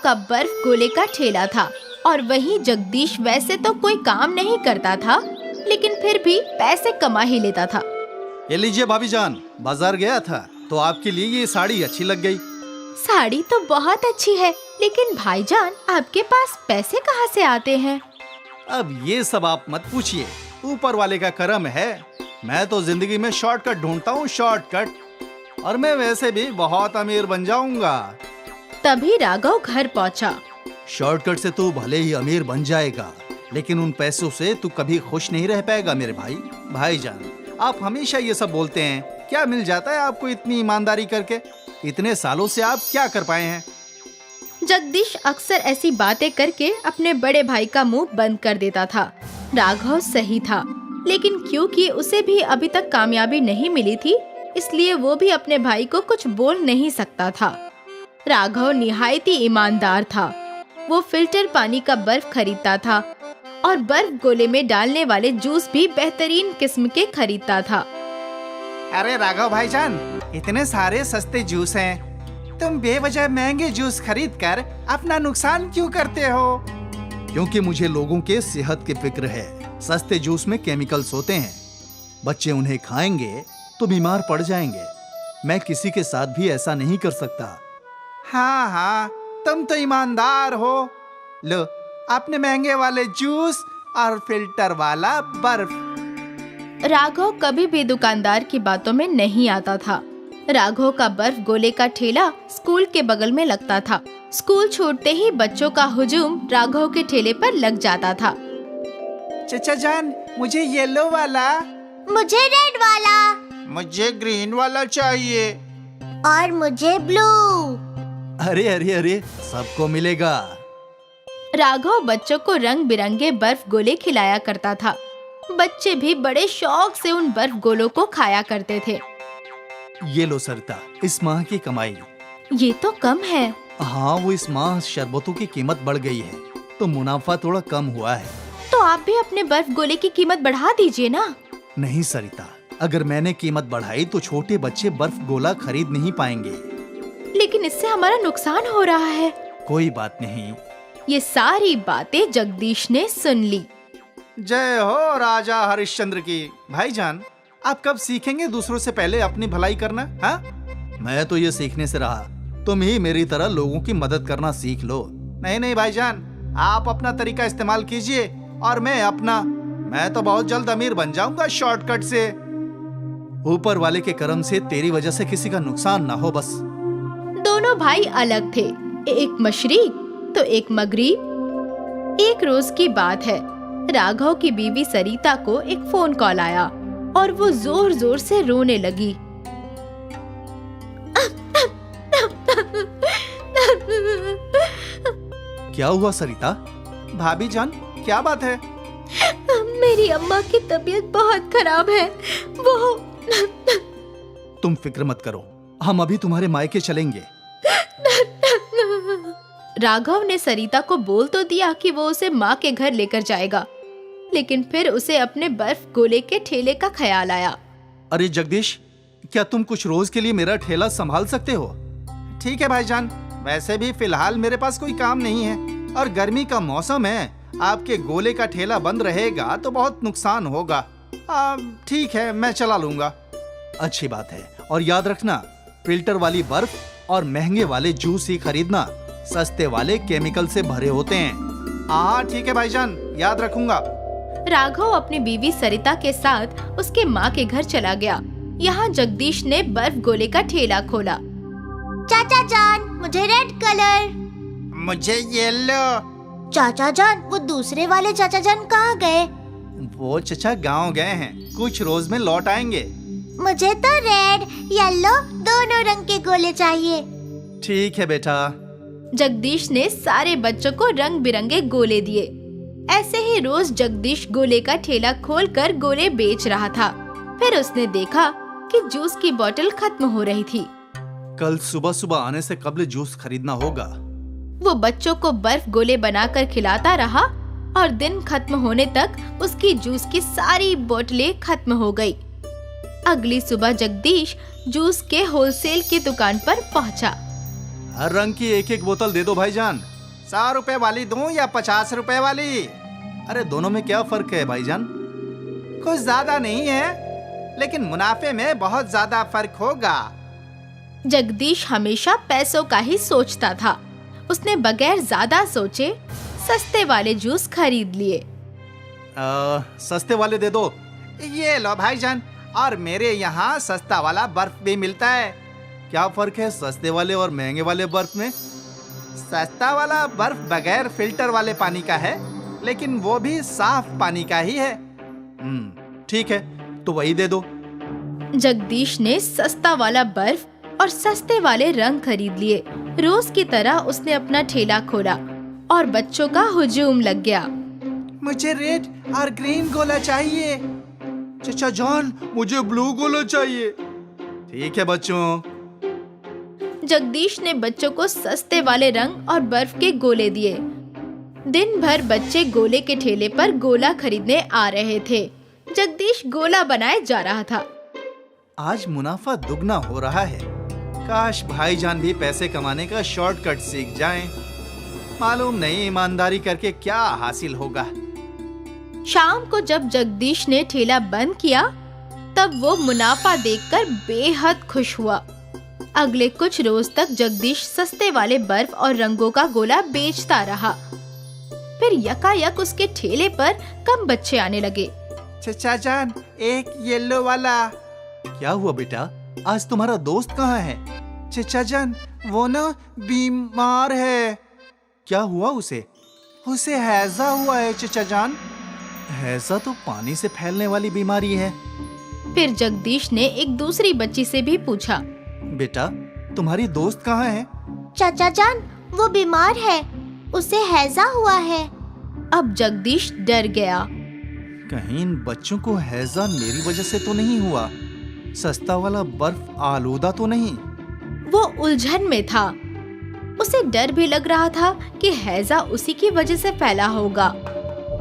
का बर्फ गोले का ठेला था और वहीं जगदीश वैसे तो कोई काम नहीं करता था, लेकिन फिर भी पैसे कमा ही लेता था। ये लीजिए भाभी जान, बाजार गया था तो आपके लिए ये साड़ी अच्छी लग गई। साड़ी तो बहुत अच्छी है, लेकिन भाईजान आपके पास पैसे कहाँ से आते हैं? अब ये सब आप मत पूछिए, ऊपर वाले का करम है। मैं तो जिंदगी में शॉर्टकट ढूंढता हूँ, शॉर्टकट, और मैं वैसे भी बहुत अमीर बन जाऊंगा। तभी राघव घर पहुँचा। शॉर्टकट से तू भले ही अमीर बन जाएगा, लेकिन उन पैसों से तू कभी खुश नहीं रह पाएगा मेरे भाई। भाईजान, आप हमेशा ये सब बोलते हैं, क्या मिल जाता है आपको इतनी ईमानदारी करके? इतने सालों से आप क्या कर पाए हैं? जगदीश अक्सर ऐसी बातें करके अपने बड़े भाई का मुंह बंद कर देता था। राघव सही था, लेकिन क्योंकि उसे भी अभी तक कामयाबी नहीं मिली थी, इसलिए वो भी अपने भाई को कुछ बोल नहीं सकता था। राघव निहायत ही ईमानदार था। वो फिल्टर पानी का बर्फ खरीदता था और बर्फ गोले में डालने वाले जूस भी बेहतरीन किस्म के खरीदता था। अरे राघव भाईजान, इतने सारे सस्ते जूस हैं, तुम बेवजह महंगे जूस खरीद कर अपना नुकसान क्यों करते हो? क्योंकि मुझे लोगों के सेहत की फिक्र है। सस्ते जूस में केमिकल्स होते हैं, बच्चे उन्हें खाएंगे तो बीमार पड़ जाएंगे। मैं किसी के साथ भी ऐसा नहीं कर सकता। हाँ हाँ, तुम तो ईमानदार हो। लो, आपने महंगे वाले जूस और फिल्टर वाला बर्फ। राघव कभी भी दुकानदार की बातों में नहीं आता था। राघव का बर्फ गोले का ठेला स्कूल के बगल में लगता था। स्कूल छूटते ही बच्चों का हुजूम राघव के ठेले पर लग जाता था। चचा जान, मुझे येलो वाला, मुझे रेड वाला, मुझे ग्रीन वाला चाहिए, और मुझे ब्लू। अरे अरे अरे, सबको मिलेगा। राघव बच्चों को रंग बिरंगे बर्फ गोले खिलाया करता था। बच्चे भी बड़े शौक से उन बर्फ गोलों को खाया करते थे। ये लो सरिता, इस माह की कमाई। ये तो कम है। हाँ, वो इस माह शरबतों की कीमत बढ़ गई है तो मुनाफा थोड़ा कम हुआ है। तो आप भी अपने बर्फ गोले की कीमत बढ़ा दीजिए ना। नहीं सरिता, अगर मैंने कीमत बढ़ाई तो छोटे बच्चे बर्फ गोला खरीद नहीं पाएंगे। लेकिन इससे हमारा नुकसान हो रहा है। कोई बात नहीं। ये सारी बातें जगदीश ने सुन ली। जय हो राजा हरिश्चंद्र की। भाईजान, आप कब सीखेंगे दूसरों से पहले अपनी भलाई करना? हाँ, मैं तो ये सीखने से रहा, तुम ही मेरी तरह लोगों की मदद करना सीख लो। नहीं नहीं भाईजान, आप अपना तरीका इस्तेमाल कीजिए और मैं अपना। मैं तो बहुत जल्द अमीर बन जाऊंगा शॉर्टकट से। ऊपर वाले के करम से तेरी वजह से किसी का नुकसान ना हो बस। दोनों भाई अलग थे, एक मशरिक तो एक मगरिब। एक रोज की बात है, राघव की बीवी सरिता को एक फोन कॉल आया और वो जोर जोर से रोने लगी। क्या हुआ सरिता? भाभी जान, क्या बात है? मेरी अम्मा की तबीयत बहुत खराब है। वो तुम फिक्र मत करो, हम अभी तुम्हारे मायके चलेंगे। राघव ने सरिता को बोल तो दिया कि वो उसे माँ के घर लेकर जाएगा, लेकिन फिर उसे अपने बर्फ गोले के ठेले का ख्याल आया। अरे जगदीश, क्या तुम कुछ रोज के लिए मेरा ठेला संभाल सकते हो? ठीक है भाईजान, वैसे भी फिलहाल मेरे पास कोई काम नहीं है और गर्मी का मौसम है। आपके गोले का ठेला बंद रहेगा तो बहुत नुकसान होगा। ठीक है, मैं चला लूंगा। अच्छी बात है, और याद रखना, फिल्टर वाली बर्फ और महंगे वाले जूस ही खरीदना, सस्ते वाले केमिकल से भरे होते हैं। हाँ ठीक है भाईजान, याद रखूंगा। राघव अपनी बीवी सरिता के साथ उसके माँ के घर चला गया। यहाँ जगदीश ने बर्फ गोले का ठेला खोला। चाचा जान, मुझे रेड कलर। मुझे येलो। चाचा जान, वो दूसरे वाले चाचा जान कहाँ गए? वो चचा गांव गए हैं, कुछ रोज में लौट आएंगे। मुझे तो रेड येलो दोनों रंग के गोले चाहिए। ठीक है बेटा। जगदीश ने सारे बच्चों को रंग बिरंगे गोले दिए। ऐसे ही रोज जगदीश गोले का ठेला खोलकर गोले बेच रहा था। फिर उसने देखा कि जूस की बोतल खत्म हो रही थी। कल सुबह सुबह आने से कब्ल जूस खरीदना होगा। वो बच्चों को बर्फ गोले बनाकर खिलाता रहा और दिन खत्म होने तक उसकी जूस की सारी बोतलें खत्म हो गई। अगली सुबह जगदीश जूस के होलसेल की दुकान पर पहुंचा। हर रंग की एक एक बोतल दे दो भाईजान। 100 रुपए वाली दूं या 50 रुपए वाली? अरे दोनों में क्या फर्क है भाईजान? कुछ ज्यादा नहीं है, लेकिन मुनाफे में बहुत ज्यादा फर्क होगा। जगदीश हमेशा पैसों का ही सोचता था। उसने बगैर ज्यादा सोचे सस्ते वाले जूस खरीद लिए। सस्ते वाले दे दो। ये लो भाईजान, और मेरे यहाँ सस्ता वाला बर्फ भी मिलता है। क्या फर्क है सस्ते वाले और महंगे वाले बर्फ में? सस्ता वाला बर्फ बगैर फिल्टर वाले पानी का है, लेकिन वो भी साफ पानी का ही है। ठीक है, तो वही दे दो। जगदीश ने सस्ता वाला बर्फ और सस्ते वाले रंग खरीद लिए। रोज की तरह उसने अपना ठेला खोला और बच्चों का हुजूम लग गया। मुझे रेड और ग्रीन गोला चाहिए। चचा जान, मुझे ब्लू गोला चाहिए। ठीक है बच्चों। जगदीश ने बच्चों को सस्ते वाले रंग और बर्फ के गोले दिए। दिन भर बच्चे गोले के ठेले पर गोला खरीदने आ रहे थे। जगदीश गोला बनाए जा रहा था। आज मुनाफा दुगना हो रहा है। काश भाईजान भी पैसे कमाने का शॉर्टकट सीख जाएं। मालूम नहीं ईमानदारी करके क्या हासिल होगा। शाम को जब जगदीश ने ठेला बंद किया, तब वो मुनाफा देखकर बेहद खुश हुआ। अगले कुछ रोज तक जगदीश सस्ते वाले बर्फ और रंगों का गोला बेचता रहा। फिर यकायक उसके ठेले पर कम बच्चे आने लगे। चचा जान, एक येलो वाला। क्या हुआ बेटा, आज तुम्हारा दोस्त कहाँ है? चचा जान, वो ना बीमार है। क्या हुआ उसे? उसे हैजा हुआ है चचा जान। हैजा तो पानी से फैलने वाली बीमारी है। फिर जगदीश ने एक दूसरी बच्ची से भी पूछा, बेटा तुम्हारी दोस्त कहाँ है? चाचा जान, वो बीमार है, उसे हैजा हुआ है। अब जगदीश डर गया। कहीं इन बच्चों को हैजा मेरी वजह से तो नहीं हुआ? सस्ता वाला बर्फ आलूदा तो नहीं? वो उलझन में था। उसे डर भी लग रहा था कि हैजा उसी की वजह से फैला होगा।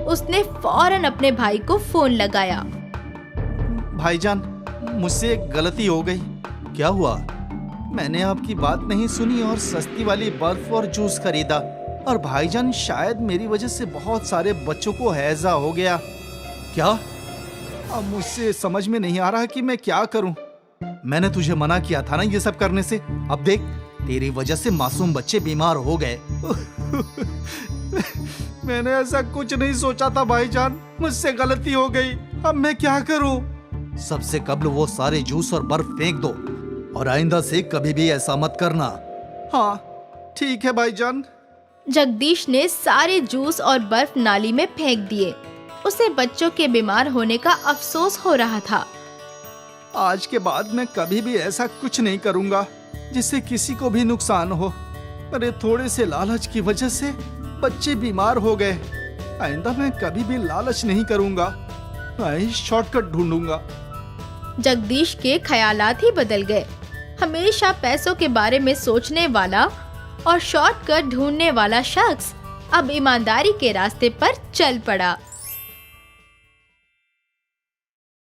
उसने फौरन अपने भाई को फोन लगाया। भाईजान, मुझसे एक गलती हो गई। क्या हुआ? मैंने आपकी बात नहीं सुनी और सस्ती वाली बर्फ और जूस खरीदा, और भाईजान शायद मेरी वजह से बहुत सारे बच्चों को हैजा हो गया। क्या? अब मुझसे समझ में नहीं आ रहा कि मैं क्या करूं। मैंने तुझे मना किया था ना ये सब करने से। अब देख, तेरी वजह से मासूम बच्चे बीमार हो गए। मैंने ऐसा कुछ नहीं सोचा था भाईजान, मुझसे गलती हो गई। अब मैं क्या करूं? सबसे कबल वो सारे जूस और बर्फ फेंक दो, और आइंदा से कभी भी ऐसा मत करना। हाँ ठीक है भाईजान। जगदीश ने सारे जूस और बर्फ नाली में फेंक दिए। उसे बच्चों के बीमार होने का अफसोस हो रहा था। आज के बाद मैं कभी भी ऐसा कुछ नहीं करूंगा जिससे किसी को भी नुकसान हो। अरे थोड़े से लालच की वजह से बच्चे बीमार हो गए। आइंदा मैं कभी भी लालच नहीं करूंगा, मैं शॉर्टकट ढूंढूंगा। जगदीश के ख्यालात ही बदल गए। हमेशा पैसों के बारे में सोचने वाला और शॉर्टकट ढूंढने वाला शख्स अब ईमानदारी के रास्ते पर चल पड़ा।